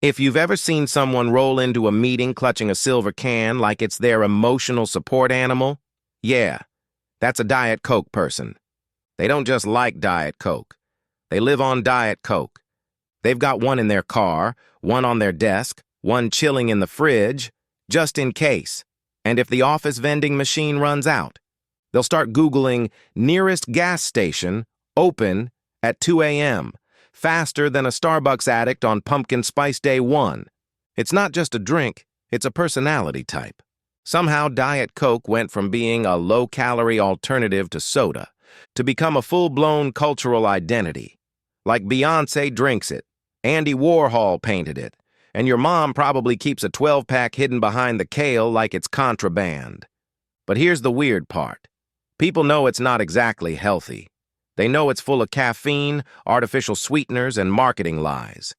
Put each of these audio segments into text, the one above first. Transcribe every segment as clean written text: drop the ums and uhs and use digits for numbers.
If you've ever seen someone roll into a meeting clutching a silver can like it's their emotional support animal, yeah, that's a Diet Coke person. They don't just like Diet Coke. They live on Diet Coke. They've got one in their car, one on their desk, one chilling in the fridge, just in case. And if the office vending machine runs out, they'll start Googling nearest gas station, open at 2 a.m., faster than a Starbucks addict on Pumpkin Spice Day 1. It's not just a drink, it's a personality type. Somehow Diet Coke went from being a low-calorie alternative to soda to become a full-blown cultural identity. Like Beyoncé drinks it, Andy Warhol painted it, and your mom probably keeps a 12-pack hidden behind the kale like it's contraband. But here's the weird part. People know it's not exactly healthy. They know it's full of caffeine, artificial sweeteners, and marketing lies.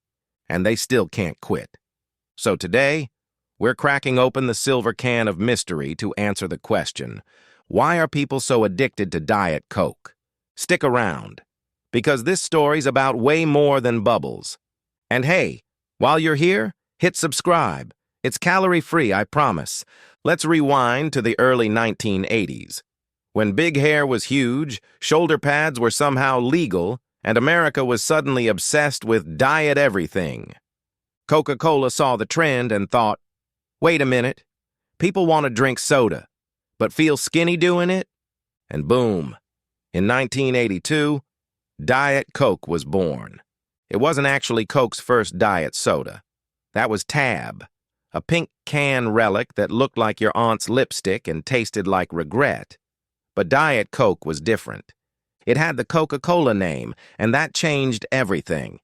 And they still can't quit. So today, we're cracking open the silver can of mystery to answer the question, why are people so addicted to Diet Coke? Stick around, because this story's about way more than bubbles. And hey, while you're here, hit subscribe. It's calorie-free, I promise. Let's rewind to the early 1980s. When big hair was huge, shoulder pads were somehow legal, and America was suddenly obsessed with diet everything. Coca-Cola saw the trend and thought, wait a minute, people want to drink soda, but feel skinny doing it? And boom, in 1982, Diet Coke was born. It wasn't actually Coke's first diet soda. That was Tab, a pink can relic that looked like your aunt's lipstick and tasted like regret. But Diet Coke was different. It had the Coca-Cola name, and that changed everything.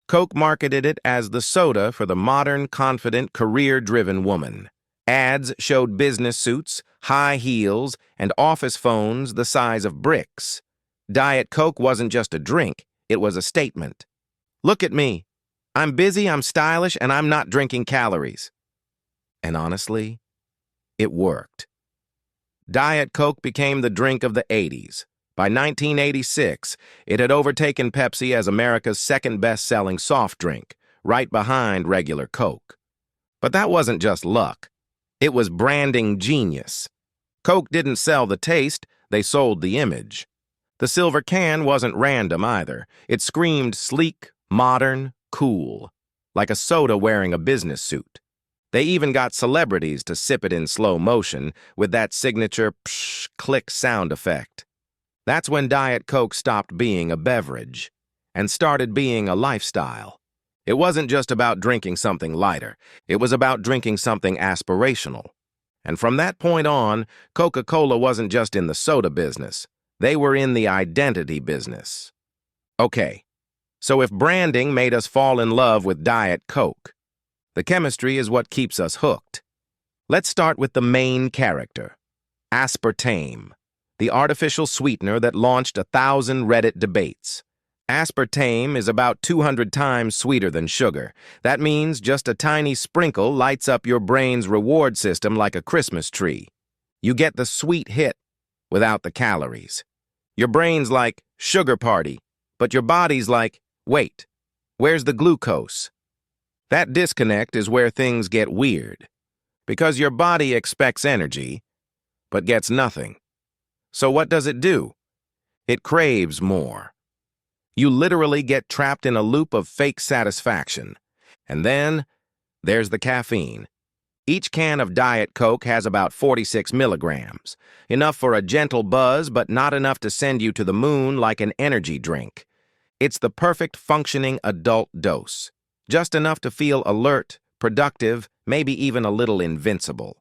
Coke marketed it as the soda for the modern, confident, career-driven woman. Ads showed business suits, high heels, and office phones the size of bricks. Diet Coke wasn't just a drink, it was a statement. Look at me. I'm busy, I'm stylish, and I'm not drinking calories. And honestly, it worked. Diet Coke became the drink of the 80s. By 1986, it had overtaken Pepsi as America's second best-selling soft drink, right behind regular Coke. But that wasn't just luck. It was branding genius. Coke didn't sell the taste, they sold the image. The silver can wasn't random either. It screamed sleek, modern, cool, like a soda wearing a business suit. They even got celebrities to sip it in slow motion with that signature psh click sound effect. That's when Diet Coke stopped being a beverage and started being a lifestyle. It wasn't just about drinking something lighter. It was about drinking something aspirational. And from that point on, Coca-Cola wasn't just in the soda business. They were in the identity business. Okay, so if branding made us fall in love with Diet Coke, the chemistry is what keeps us hooked. Let's start with the main character, aspartame, the artificial sweetener that launched 1,000 Reddit debates. Aspartame is about 200 times sweeter than sugar. That means just a tiny sprinkle lights up your brain's reward system like a Christmas tree. You get the sweet hit without the calories. Your brain's like, sugar party, but your body's like, wait, where's the glucose? That disconnect is where things get weird, because your body expects energy, but gets nothing. So what does it do? It craves more. You literally get trapped in a loop of fake satisfaction. And then, there's the caffeine. Each can of Diet Coke has about 46 milligrams, enough for a gentle buzz, but not enough to send you to the moon like an energy drink. It's the perfect functioning adult dose. Just enough to feel alert, productive, maybe even a little invincible.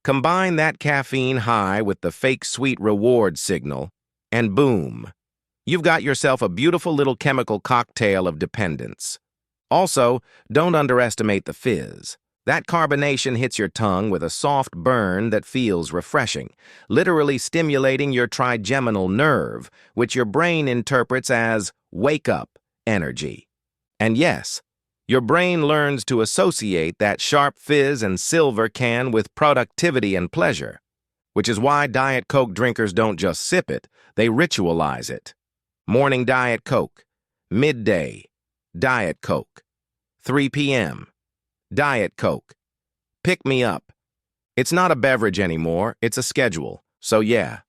Combine that caffeine high with the fake sweet reward signal, and boom, you've got yourself a beautiful little chemical cocktail of dependence. Also, don't underestimate the fizz. That carbonation hits your tongue with a soft burn that feels refreshing, literally stimulating your trigeminal nerve, which your brain interprets as wake-up energy. And yes, your brain learns to associate that sharp fizz and silver can with productivity and pleasure, which is why Diet Coke drinkers don't just sip it, they ritualize it. Morning Diet Coke, midday Diet Coke, 3 p.m. Diet Coke. Pick me up. It's not a beverage anymore, it's a schedule. So yeah,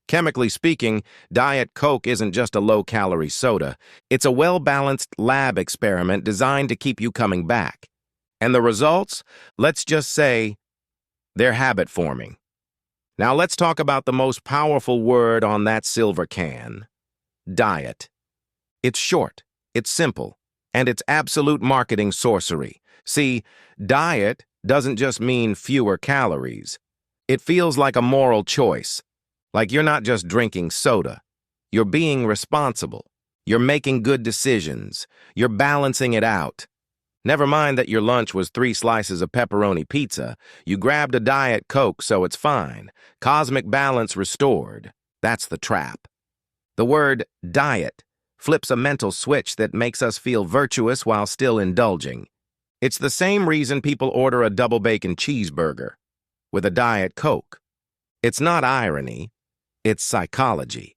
chemically speaking, Diet Coke isn't just a low-calorie soda. It's a well-balanced lab experiment designed to keep you coming back. And the results? Let's just say they're habit-forming. Now let's talk about the most powerful word on that silver can. Diet. It's short, it's simple, and it's absolute marketing sorcery. See, diet doesn't just mean fewer calories. It feels like a moral choice. Like you're not just drinking soda. You're being responsible. You're making good decisions. You're balancing it out. Never mind that your lunch was 3 slices of pepperoni pizza. You grabbed a Diet Coke, so it's fine. Cosmic balance restored. That's the trap. The word diet flips a mental switch that makes us feel virtuous while still indulging. It's the same reason people order a double bacon cheeseburger with a Diet Coke. It's not irony, it's psychology.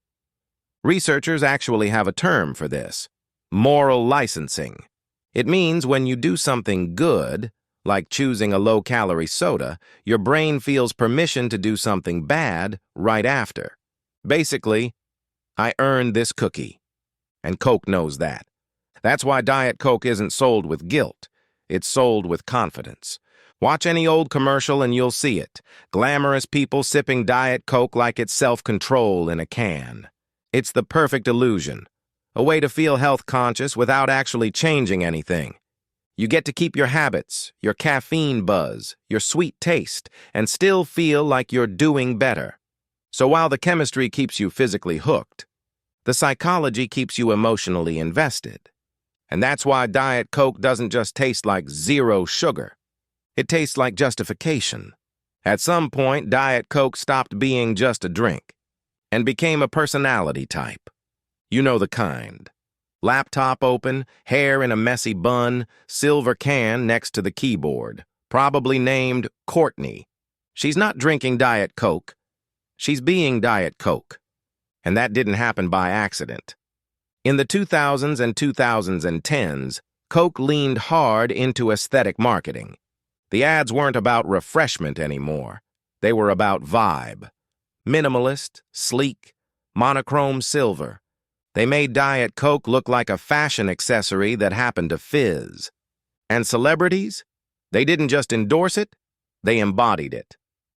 Researchers actually have a term for this: moral licensing. It means when you do something good, like choosing a low-calorie soda, your brain feels permission to do something bad right after. Basically, I earned this cookie. And Coke knows that. That's why Diet Coke isn't sold with guilt. It's sold with confidence. Watch any old commercial and you'll see it. Glamorous people sipping Diet Coke like it's self-control in a can. It's the perfect illusion. A way to feel health-conscious without actually changing anything. You get to keep your habits, your caffeine buzz, your sweet taste, and still feel like you're doing better. So while the chemistry keeps you physically hooked, the psychology keeps you emotionally invested. And that's why Diet Coke doesn't just taste like zero sugar. It tastes like justification. At some point, Diet Coke stopped being just a drink and became a personality type. You know the kind. Laptop open, hair in a messy bun, silver can next to the keyboard, probably named Courtney. She's not drinking Diet Coke. She's being Diet Coke. And that didn't happen by accident. In the 2000s and 2010s, Coke leaned hard into aesthetic marketing. The ads weren't about refreshment anymore. They were about vibe. Minimalist, sleek, monochrome silver. They made Diet Coke look like a fashion accessory that happened to fizz. And celebrities? They didn't just endorse it, they embodied it.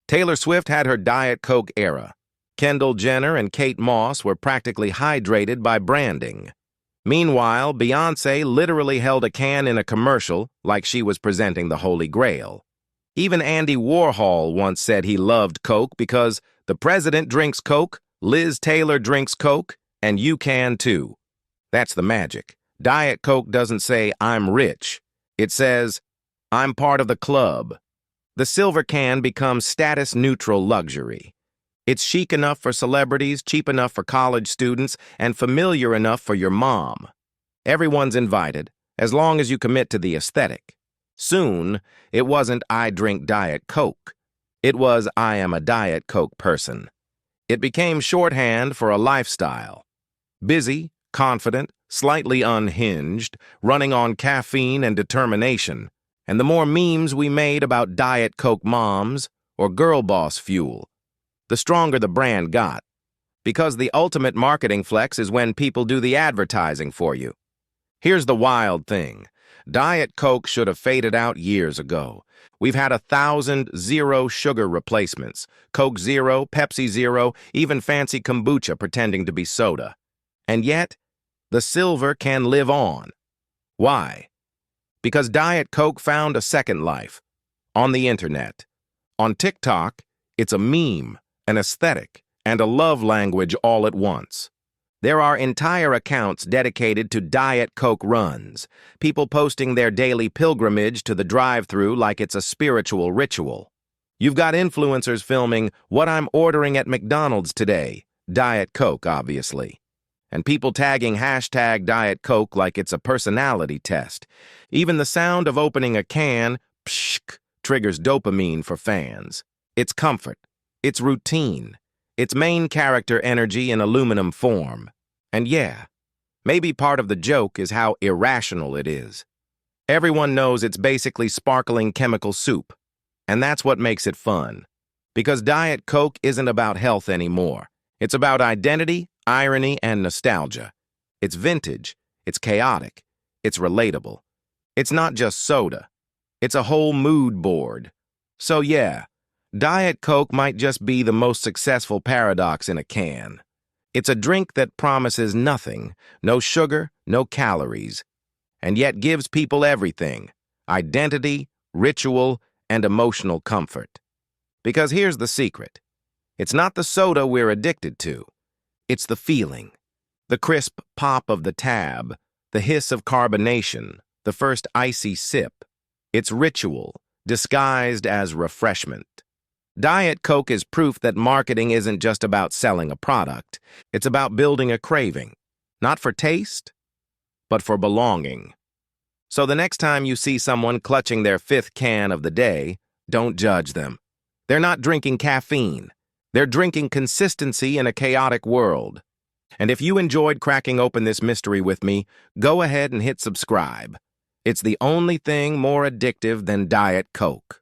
Taylor Swift had her Diet Coke era. Kendall Jenner and Kate Moss were practically hydrated by branding. Meanwhile, Beyoncé literally held a can in a commercial like she was presenting the Holy Grail. Even Andy Warhol once said he loved Coke because the president drinks Coke, Liz Taylor drinks Coke, and you can too. That's the magic. Diet Coke doesn't say, I'm rich. It says, I'm part of the club. The silver can becomes status-neutral luxury. It's chic enough for celebrities, cheap enough for college students, and familiar enough for your mom. Everyone's invited, as long as you commit to the aesthetic. Soon, it wasn't I drink Diet Coke. It was I am a Diet Coke person. It became shorthand for a lifestyle. Busy, confident, slightly unhinged, running on caffeine and determination. And the more memes we made about Diet Coke moms or girl boss fuel, the stronger the brand got. Because the ultimate marketing flex is when people do the advertising for you. Here's the wild thing. Diet Coke should have faded out years ago. We've had 1,000 zero-sugar replacements. Coke Zero, Pepsi Zero, even fancy kombucha pretending to be soda. And yet, the silver can live on. Why? Because Diet Coke found a second life. On the internet. On TikTok, it's a meme, an aesthetic, and a love language all at once. There are entire accounts dedicated to Diet Coke runs, people posting their daily pilgrimage to the drive-thru like it's a spiritual ritual. You've got influencers filming what I'm ordering at McDonald's today, Diet Coke, obviously. And people tagging hashtag Diet Coke like it's a personality test. Even the sound of opening a can, pshk, triggers dopamine for fans. It's comfort. It's routine. It's main character energy in aluminum form. And yeah, maybe part of the joke is how irrational it is. Everyone knows it's basically sparkling chemical soup, and that's what makes it fun. Because Diet Coke isn't about health anymore. It's about identity, irony, and nostalgia. It's vintage, it's chaotic, it's relatable. It's not just soda. It's a whole mood board. So yeah, Diet Coke might just be the most successful paradox in a can. It's a drink that promises nothing, no sugar, no calories, and yet gives people everything: identity, ritual, and emotional comfort. Because here's the secret. It's not the soda we're addicted to. It's the feeling. The crisp pop of the tab, the hiss of carbonation, the first icy sip. It's ritual, disguised as refreshment. Diet Coke is proof that marketing isn't just about selling a product. It's about building a craving, not for taste, but for belonging. So the next time you see someone clutching their fifth can of the day, don't judge them. They're not drinking caffeine. They're drinking consistency in a chaotic world. And if you enjoyed cracking open this mystery with me, go ahead and hit subscribe. It's the only thing more addictive than Diet Coke.